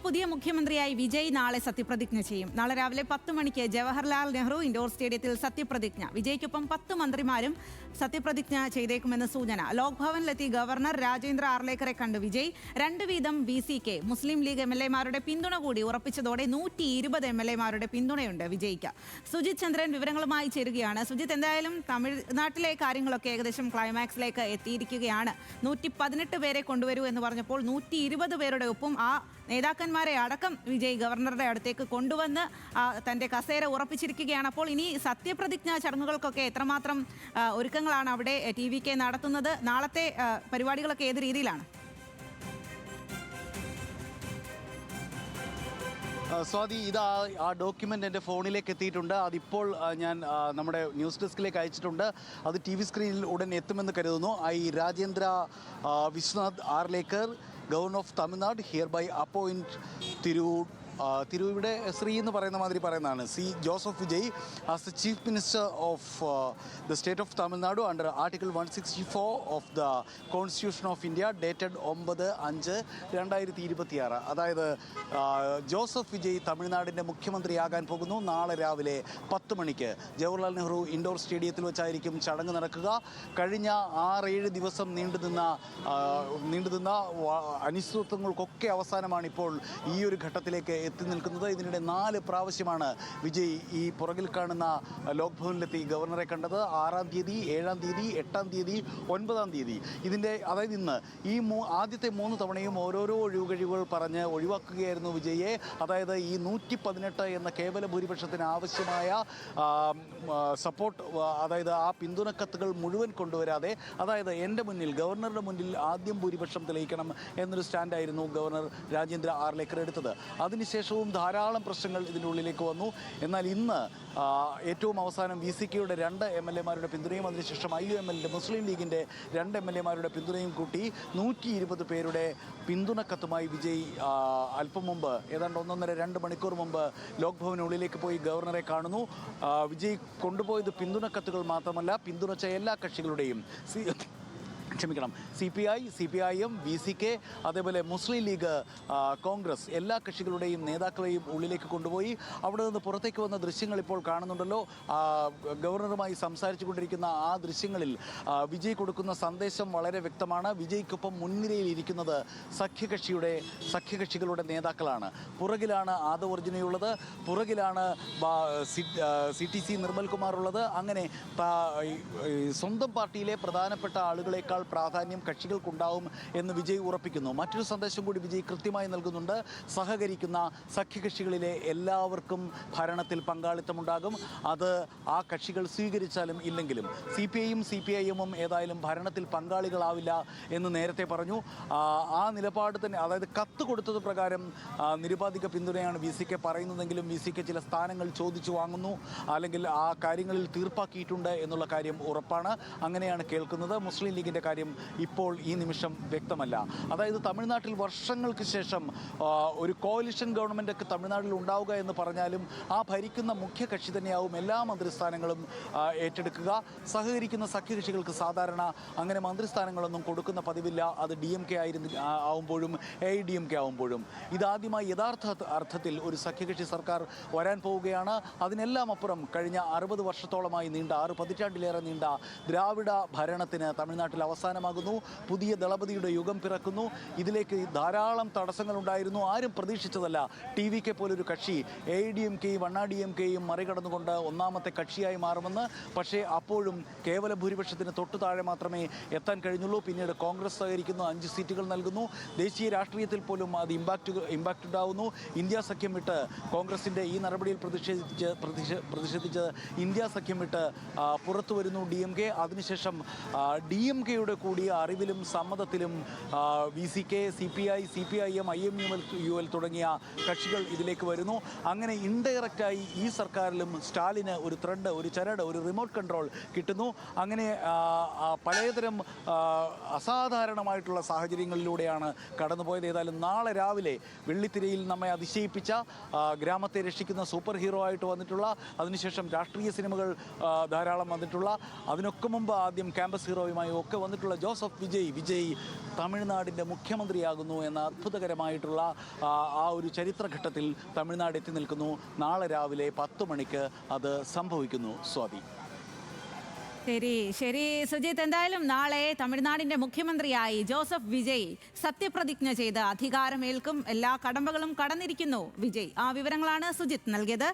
പുതിയ മുഖ്യമന്ത്രിയായി വിജയ് നാളെ സത്യപ്രതിജ്ഞ ചെയ്യും. നാളെ രാവിലെ 10 മണിക്ക് ജവഹർലാൽ നെഹ്റു ഇൻഡോർ സ്റ്റേഡിയത്തിൽ സത്യപ്രതിജ്ഞ. വിജയ്ക്കൊപ്പം 10 മന്ത്രിമാരും സത്യപ്രതിജ്ഞ ചെയ്തേക്കുമെന്ന് സൂചന. ലോക് ഭവനിലെത്തി ഗവർണർ രാജേന്ദ്ര ആർലേക്കറെ കണ്ട് വിജയ് 2 വീതം BCK മുസ്ലിം ലീഗ് MLA-മാരുടെ പിന്തുണ കൂടി ഉറപ്പിച്ചതോടെ 120 MLA-മാരുടെ പിന്തുണയുണ്ട് വിജയ്ക്ക്. സുജിത് ചന്ദ്രൻ വിവരങ്ങളുമായി ചേരുകയാണ്. സുജിത്, എന്തായാലും തമിഴ്നാട്ടിലെ കാര്യങ്ങളൊക്കെ ഏകദേശം ക്ലൈമാക്സിലേക്ക് എത്തിയിരിക്കുകയാണ്. 118 പേരെ കൊണ്ടുവരൂ എന്ന് പറഞ്ഞപ്പോൾ 120 പേരുടെ ഒപ്പം ആ നേതാക്കന്മാരെ അടക്കം വിജയ് ഗവർണറുടെ അടുത്തേക്ക് കൊണ്ടുവന്ന് തന്റെ കസേര ഉറപ്പിച്ചിരിക്കുകയാണ്. അപ്പോൾ ഇനി സത്യപ്രതിജ്ഞാ ചടങ്ങുകൾക്കൊക്കെ എത്രമാത്രം ഒരുക്കങ്ങളാണ് അവിടെ TVK നടത്തുന്നത്? നാളത്തെ പരിപാടികളൊക്കെ ഏത് രീതിയിലാണ്? സ്വാതി, ഇത് ആ ഡോക്യുമെൻ്റ് എൻ്റെ ഫോണിലേക്ക് എത്തിയിട്ടുണ്ട്. അതിപ്പോൾ ഞാൻ നമ്മുടെ ന്യൂസ് ഡെസ്കിലേക്ക് അയച്ചിട്ടുണ്ട്. അത് TV സ്ക്രീനിൽ ഉടൻ എത്തുമെന്ന് കരുതുന്നു. Rajendra Vishwanath Arlekar, governor of Tamil Nadu, here by appoint തിരുവിടെ ശ്രീ എന്ന് പറയുന്ന മാതിരി പറയുന്നതാണ് C. Joseph Vijay as the chief minister of the state of Tamil Nadu under article 164 of the constitution of India dated 9/5/2026. അതായത് ജോസഫ് വിജയ് തമിഴ്നാടിൻ്റെ മുഖ്യമന്ത്രിയാകാൻ പോകുന്നു. നാളെ രാവിലെ 10 മണിക്ക് ജവഹർലാൽ നെഹ്റു ഇൻഡോർ സ്റ്റേഡിയത്തിൽ വെച്ചായിരിക്കും ചടങ്ങ് നടക്കുക. കഴിഞ്ഞ 6-7 ദിവസം നീണ്ടുനിന്ന അനിശ്ചിതത്വങ്ങൾക്കൊക്കെ അവസാനമാണ് ഇപ്പോൾ ഈ ഒരു ഘട്ടത്തിലേക്ക് എത്തി നിൽക്കുന്നത്. ഇതിനിടെ 4 പ്രാവശ്യമാണ് വിജയ് ഈ പുറകിൽ കാണുന്ന ലോക് ഭവനിലെത്തി ഗവർണറെ കണ്ടത്. 6-ാം തീയതി, 7-ാം തീയതി, 8-ാം തീയതി, 9-ാം തീയതി. അതായത് ഇന്ന് ഈ ആദ്യത്തെ 3 തവണയും ഓരോരോ ഒഴിവുകഴിവുകൾ പറഞ്ഞ് ഒഴിവാക്കുകയായിരുന്നു വിജയെ. അതായത് ഈ 118 എന്ന കേവല ഭൂരിപക്ഷത്തിന് ആവശ്യമായ സപ്പോർട്ട്, അതായത് ആ പിന്തുണക്കത്തുകൾ മുഴുവൻ കൊണ്ടുവരാതെ, അതായത് എൻ്റെ മുന്നിൽ, ഗവർണറുടെ മുന്നിൽ ആദ്യം ഭൂരിപക്ഷം തെളിയിക്കണം എന്നൊരു സ്റ്റാൻഡായിരുന്നു ഗവർണർ രാജേന്ദ്ര ആർലേക്കർ എടുത്തത്. അതിനുശേഷവും ധാരാളം പ്രശ്നങ്ങൾ ഇതിൻ്റെ ഉള്ളിലേക്ക് വന്നു. എന്നാൽ ഇന്ന് ഏറ്റവും അവസാനം VCKയുടെ 2 MLA-മാരുടെ പിന്തുണയും അതിനുശേഷം IUML മുസ്ലിം ലീഗിൻ്റെ 2 MLA-മാരുടെ പിന്തുണയും കൂട്ടി 120 പേരുടെ പിന്തുണക്കത്തുമായി വിജയ് അല്പം മുമ്പ്, ഏതാണ്ട് 1.5-2 മണിക്കൂർ മുമ്പ് ലോക് ഭവനുള്ളിലേക്ക് പോയി ഗവർണറെ കാണുന്നു. വിജയ് കൊണ്ടുപോയത് പിന്തുണക്കത്തുകൾ മാത്രമല്ല, പിന്തുണച്ച എല്ലാ കക്ഷികളുടെയും CPI, CPIM, VCK, അതേപോലെ മുസ്ലിം ലീഗ്, കോൺഗ്രസ്, എല്ലാ കക്ഷികളുടെയും നേതാക്കളെയും ഉള്ളിലേക്ക് കൊണ്ടുപോയി. അവിടെ നിന്ന് പുറത്തേക്ക് വന്ന ദൃശ്യങ്ങൾ ഇപ്പോൾ കാണുന്നുണ്ടല്ലോ. ഗവർണറുമായി സംസാരിച്ചു കൊണ്ടിരിക്കുന്ന ആ ദൃശ്യങ്ങളിൽ വിജയ് കൊടുക്കുന്ന സന്ദേശം വളരെ വ്യക്തമാണ്. വിജയ്ക്കൊപ്പം മുൻനിരയിൽ ഇരിക്കുന്നത് സഖ്യകക്ഷികളുടെ നേതാക്കളാണ്. പുറകിലാണ് ആദവ് അർജുനയുള്ളത്, പുറകിലാണ് CTC നിർമ്മൽകുമാർ ഉള്ളത്. അങ്ങനെ സ്വന്തം പാർട്ടിയിലെ പ്രധാനപ്പെട്ട ആളുകളെക്കാൾ പ്രാധാന്യം കക്ഷികൾക്കുണ്ടാവും എന്ന് വിജയ് ഉറപ്പിക്കുന്നു. മറ്റൊരു സന്ദേശം കൂടി വിജയ് കൃത്യമായി നൽകുന്നുണ്ട്. സഹകരിക്കുന്ന സഖ്യകക്ഷികളിലെ എല്ലാവർക്കും ഭരണത്തിൽ പങ്കാളിത്തമുണ്ടാകും. അത് ആ കക്ഷികൾ സ്വീകരിച്ചാലും ഇല്ലെങ്കിലും. CPIയും CPIMും ഏതായാലും ഭരണത്തിൽ പങ്കാളികളാവില്ല എന്ന് നേരത്തെ പറഞ്ഞു. ആ നിലപാട് തന്നെ, അതായത് കത്ത് കൊടുത്തത് പ്രകാരം നിരുപാധിക പിന്തുണയാണ് VCK പറയുന്നതെങ്കിലും VCK ചില സ്ഥാനങ്ങൾ ചോദിച്ചു വാങ്ങുന്നു, അല്ലെങ്കിൽ ആ കാര്യങ്ങളിൽ തീർപ്പാക്കിയിട്ടുണ്ട് എന്നുള്ള കാര്യം ഉറപ്പാണ്. അങ്ങനെയാണ് കേൾക്കുന്നത്. മുസ്ലിം ലീഗിൻ്റെ കാര്യം ഇപ്പോൾ ഈ നിമിഷം വ്യക്തമല്ല. അതായത് തമിഴ്നാട്ടിൽ വർഷങ്ങൾക്ക് ശേഷം ഒരു കോalition ഗവൺമെൻറ്റൊക്കെ തമിഴ്നാട്ടിൽ ഉണ്ടാവുക എന്ന് പറഞ്ഞാലും ആ ഭരിക്കുന്ന മുഖ്യ കക്ഷി തന്നെയാവും എല്ലാ മന്ത്രിസ്ഥാനങ്ങളും ഏറ്റെടുക്കുക. സഹകരിക്കുന്ന സഖ്യകക്ഷികൾക്ക് സാധാരണ അങ്ങനെ മന്ത്രിസ്ഥാനങ്ങളൊന്നും കൊടുക്കുന്ന പതിവില്ല. അത് DMK ആവുമ്പോഴും AIDMK ആവുമ്പോഴും. ഇതാദ്യമായി യഥാർത്ഥ അർത്ഥത്തിൽ ഒരു സഖ്യകക്ഷി സർക്കാർ വരാൻ പോവുകയാണ്. അതിനെല്ലാം അപ്പുറം കഴിഞ്ഞ 60 വർഷത്തോളമായി നീണ്ട, 6 പതിറ്റാണ്ടിലേറെ നീണ്ട ദ്രാവിഡ ഭരണത്തിന് തമിഴ്നാട്ടിൽ അവസാനമാകുന്നു. പുതിയ ദളപതിയുടെ യുഗം പിറക്കുന്നു. ഇതിലേക്ക് ധാരാളം തടസ്സങ്ങളുണ്ടായിരുന്നു. ആരും പ്രതീക്ഷിച്ചതല്ല TVK പോലൊരു കക്ഷി AIDMKയും DMKയും മറികടന്നുകൊണ്ട് ഒന്നാമത്തെ കക്ഷിയായി മാറുമെന്ന്. പക്ഷേ അപ്പോഴും കേവല ഭൂരിപക്ഷത്തിന് തൊട്ടു താഴെ മാത്രമേ എത്താൻ കഴിഞ്ഞുള്ളൂ. പിന്നീട് കോൺഗ്രസ് സഹകരിക്കുന്നു, 5 സീറ്റുകൾ നൽകുന്നു. ദേശീയ രാഷ്ട്രീയത്തിൽ പോലും അത് ഇമ്പാക്റ്റ് ഉണ്ടാവുന്നു. ഇന്ത്യ സഖ്യം വിട്ട് കോൺഗ്രസിൻ്റെ ഈ നടപടിയിൽ പ്രതിഷേധിച്ച് ഇന്ത്യ സഖ്യം വിട്ട് പുറത്തു വരുന്നു DMK. അതിനുശേഷം DMKയുടെ കൂടി അറിവിലും സമ്മതത്തിലും VCK, CPI, CPIM, IMUL തുടങ്ങിയ കക്ഷികൾ ഇതിലേക്ക് വരുന്നു. അങ്ങനെ ഇൻഡയറക്റ്റായി ഈ സർക്കാരിലും സ്റ്റാലിന് ഒരു ത്രെഡ്, ഒരു ചരട്, ഒരു റിമോട്ട് കൺട്രോൾ കിട്ടുന്നു. അങ്ങനെ പലതരം അസാധാരണമായിട്ടുള്ള സാഹചര്യങ്ങളിലൂടെയാണ് കടന്നുപോയത്. ഏതായാലും നാളെ രാവിലെ വെള്ളിത്തിരയിൽ നമ്മെ അതിശയിപ്പിച്ച, ഗ്രാമത്തെ രക്ഷിക്കുന്ന സൂപ്പർ ഹീറോ ആയിട്ട് വന്നിട്ടുള്ള, അതിനുശേഷം രാഷ്ട്രീയ സിനിമകൾ ധാരാളം വന്നിട്ടുള്ള, അതിനൊക്കെ മുമ്പ് ആദ്യം ക്യാമ്പസ് ഹീറോയുമായി ഒക്കെ വന്നിട്ടുള്ള വന്നിട്ടുള്ള ജോസഫ് വിജയ് തമിഴ്നാടിൻ്റെ മുഖ്യമന്ത്രിയാകുന്നു എന്ന അത്ഭുതകരമായിട്ടുള്ള ആ ഒരു ചരിത്രഘട്ടത്തിൽ തമിഴ്നാട് എത്തി നിൽക്കുന്നു. നാളെ രാവിലെ 10 മണിക്ക് അത് സംഭവിക്കുന്നു. സ്വാതി. ശരി സുജിത്ത്, എന്തായാലും നാളെ തമിഴ്നാടിന്റെ മുഖ്യമന്ത്രിയായി ജോസഫ് വിജയ് സത്യപ്രതിജ്ഞ ചെയ്ത് അധികാരമേൽക്കും. എല്ലാ കടമ്പകളും കടന്നിരിക്കുന്നു വിജയ്. ആ വിവരങ്ങളാണ് സുജിത്ത് നൽകിയത്.